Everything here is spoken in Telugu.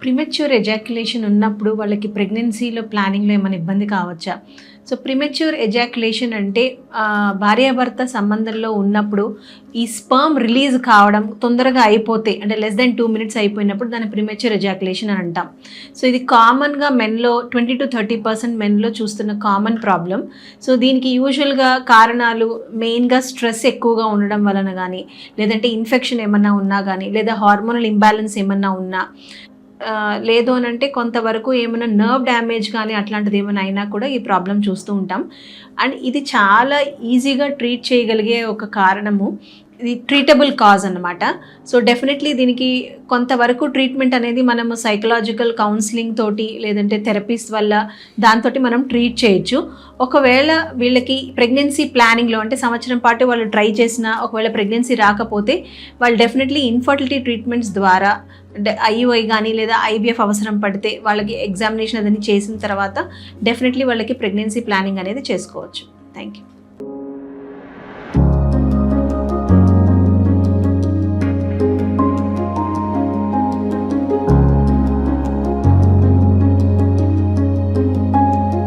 ప్రిమెచ్యూర్ ఎజాక్యులేషన్ ఉన్నప్పుడు వాళ్ళకి ప్రెగ్నెన్సీలో ప్లానింగ్లో ఏమైనా ఇబ్బంది కావచ్చా? సో ప్రిమెచ్యూర్ ఎజాక్యులేషన్ అంటే భార్యాభర్త సంబంధంలో ఉన్నప్పుడు ఈ స్పర్మ్ రిలీజ్ కావడం తొందరగా అయిపోతే, అంటే లెస్ దెన్ 2 minutes అయిపోయినప్పుడు దాన్ని ప్రిమెచ్యూర్ ఎజాక్యులేషన్ అని అంటాం. సో ఇది కామన్గా మెన్లో 20-30% మెన్లో చూస్తున్న కామన్ ప్రాబ్లం. సో దీనికి యూజువల్గా కారణాలు మెయిన్గా స్ట్రెస్ ఎక్కువగా ఉండడం వలన కానీ, లేదంటే ఇన్ఫెక్షన్ ఏమన్నా ఉన్నా కానీ, లేదా హార్మోనల్ ఇంబ్యాలెన్స్ ఏమన్నా ఉన్నా, లేదు అని అంటే కొంతవరకు ఏమైనా నర్వ్ డ్యామేజ్ కానీ అట్లాంటిది ఏమైనా అయినా కూడా ఈ ప్రాబ్లం చూస్తూ ఉంటాం. అండ్ ఇది చాలా ఈజీగా ట్రీట్ చేయగలిగే ఒక కారణము, ఇది ట్రీటబుల్ కాజ్ అన్నమాట. సో డెఫినెట్లీ దీనికి కొంతవరకు ట్రీట్మెంట్ అనేది మనము సైకలాజికల్ కౌన్సిలింగ్ తోటి, లేదంటే థెరపీస్ వల్ల దాంతో మనం ట్రీట్ చేయొచ్చు. ఒకవేళ వీళ్ళకి ప్రెగ్నెన్సీ ప్లానింగ్లో అంటే సంవత్సరం పాటు వాళ్ళు ట్రై చేసినా ఒకవేళ ప్రెగ్నెన్సీ రాకపోతే వాళ్ళు డెఫినెట్లీ ఇన్ఫర్టిలిటీ ట్రీట్మెంట్స్ ద్వారా, అంటే ఐయుఐ కానీ లేదా ఐవీఎఫ్ అవసరం పడితే వాళ్ళకి ఎగ్జామినేషన్ అదని చేసిన తర్వాత డెఫినెట్లీ వాళ్ళకి ప్రెగ్నెన్సీ ప్లానింగ్ అనేది చేసుకోవచ్చు. Thank you.